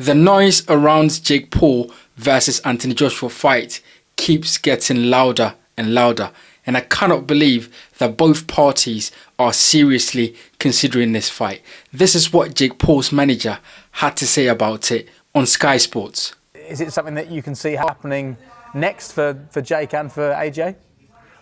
The noise around Jake Paul versus Anthony Joshua fight keeps getting louder and louder, and I cannot believe that both parties are seriously considering this fight. This is what Jake Paul's manager had to say about it on Sky Sports. Is it something that you can see happening next for Jake and for AJ?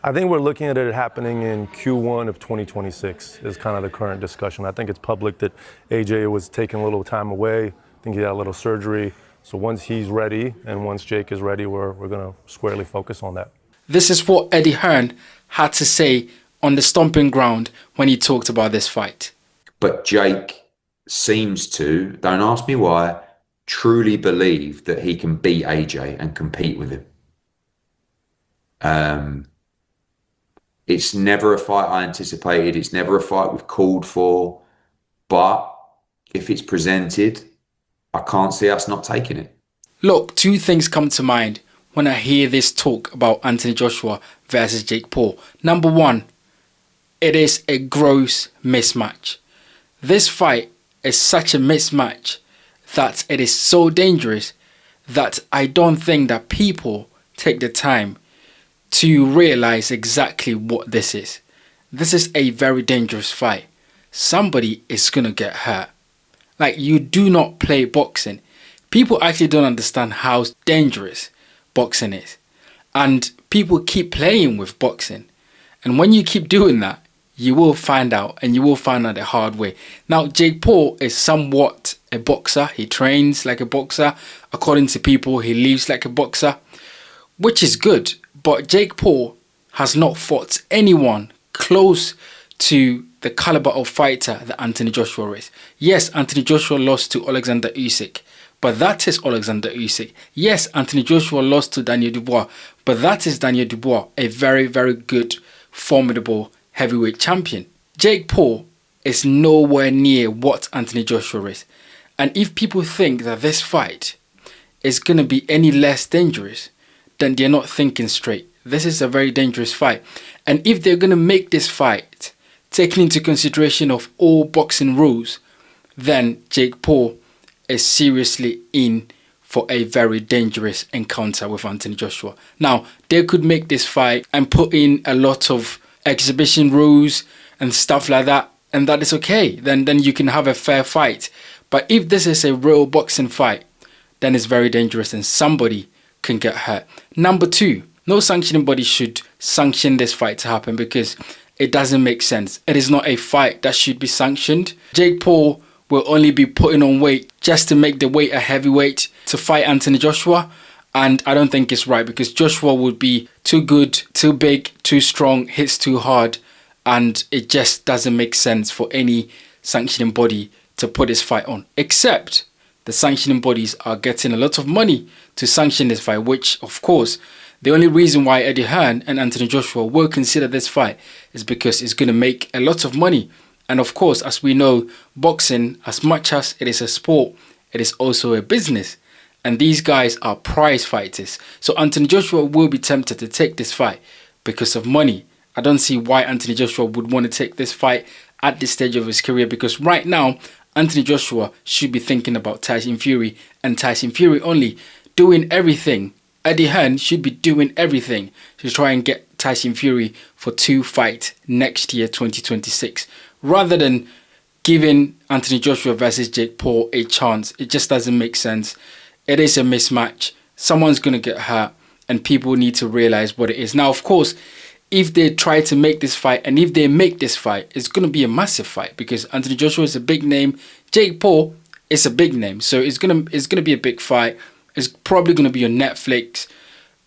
I think we're looking at it happening in Q1 of 2026 is kind of the current discussion. I think it's public that AJ was taking a little time away. I think he had a little surgery. So once he's ready and once Jake is ready, we're going to squarely focus on that. This is what Eddie Hearn had to say on the stomping ground when he talked about this fight. But Jake seems to, don't ask me why, truly believe that he can beat AJ and compete with him. It's never a fight I anticipated. It's never a fight we've called for. But if it's presented, I can't see us not taking it. Look, two things come to mind when I hear this talk about Anthony Joshua versus Jake Paul. Number one, it is a gross mismatch. This fight is such a mismatch that it is so dangerous that I don't think that people take the time to realize exactly what this is. This is a very dangerous fight. Somebody is gonna get hurt. Like, you do not play boxing. People actually don't understand how dangerous boxing is. And people keep playing with boxing. And when you keep doing that, you will find out, and you will find out the hard way. Now, Jake Paul is somewhat a boxer. He trains like a boxer. According to people, he lives like a boxer, which is good. But Jake Paul has not fought anyone close to the caliber of fighter that Anthony Joshua is. Yes, Anthony Joshua lost to Alexander Usyk, but that is Alexander Usyk. Yes, Anthony Joshua lost to Daniel Dubois, but that is Daniel Dubois, a very, very good, formidable heavyweight champion. Jake Paul is nowhere near what Anthony Joshua is. And if people think that this fight is going to be any less dangerous, then they're not thinking straight. This is a very dangerous fight. And if they're going to make this fight taking into consideration of all boxing rules, then Jake Paul is seriously in for a very dangerous encounter with Anthony Joshua. Now, they could make this fight and put in a lot of exhibition rules and stuff like that, and that is okay. Then you can have a fair fight. But if this is a real boxing fight, then it's very dangerous and somebody can get hurt. Number two, no sanctioning body should sanction this fight to happen because it doesn't make sense. It is not a fight that should be sanctioned. Jake Paul will only be putting on weight just to make the weight a heavyweight to fight Anthony Joshua. And I don't think it's right because Joshua would be too good, too big, too strong, hits too hard. And it just doesn't make sense for any sanctioning body to put this fight on. Except the sanctioning bodies are getting a lot of money to sanction this fight, which, of course, the only reason why Eddie Hearn and Anthony Joshua will consider this fight is because it's going to make a lot of money. And of course, as we know, boxing, as much as it is a sport, it is also a business. And these guys are prize fighters. So Anthony Joshua will be tempted to take this fight because of money. I don't see why Anthony Joshua would want to take this fight at this stage of his career, because right now, Anthony Joshua should be thinking about Tyson Fury and Tyson Fury only, doing everything. Eddie Hearn should be doing everything to try and get Tyson Fury for 2 fights next year, 2026, rather than giving Anthony Joshua versus Jake Paul a chance. It just doesn't make sense. It is a mismatch. Someone's going to get hurt and people need to realize what it is. Now, of course, if they try to make this fight and if they make this fight, it's going to be a massive fight because Anthony Joshua is a big name. Jake Paul is a big name. So it's going to be a big fight. It's probably going to be on Netflix.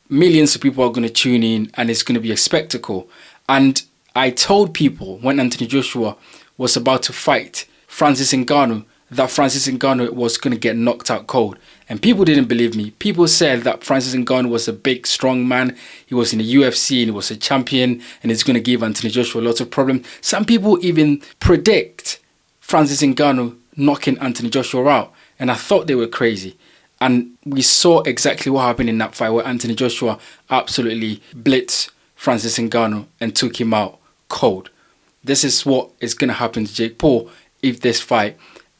Millions of people are going to tune in and it's going to be a spectacle. And I told people when Anthony Joshua was about to fight Francis Ngannou that Francis Ngannou was going to get knocked out cold. And people didn't believe me. People said that Francis Ngannou was a big, strong man. He was in the UFC and he was a champion and it's going to give Anthony Joshua lots of problems. Some people even predict Francis Ngannou knocking Anthony Joshua out. And I thought they were crazy. And we saw exactly what happened in that fight where Anthony Joshua absolutely blitzed Francis Ngannou and took him out cold. This is what is going to happen to Jake Paul if this fight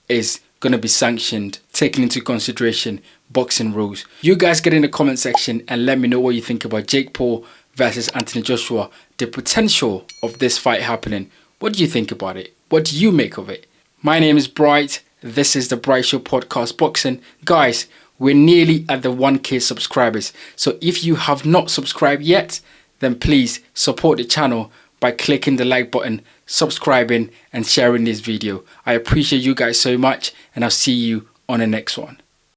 is going to be sanctioned taking into consideration boxing rules. You guys get in the comment section and let me know what you think about Jake Paul versus Anthony Joshua, the potential of this fight happening. What do you think about it? What do you make of it? My name is Bright. This is the Bright Show Podcast Boxing. Guys, we're nearly at the 1K subscribers. So if you have not subscribed yet, then please support the channel by clicking the like button, subscribing and sharing this video. I appreciate you guys so much, and I'll see you on the next one.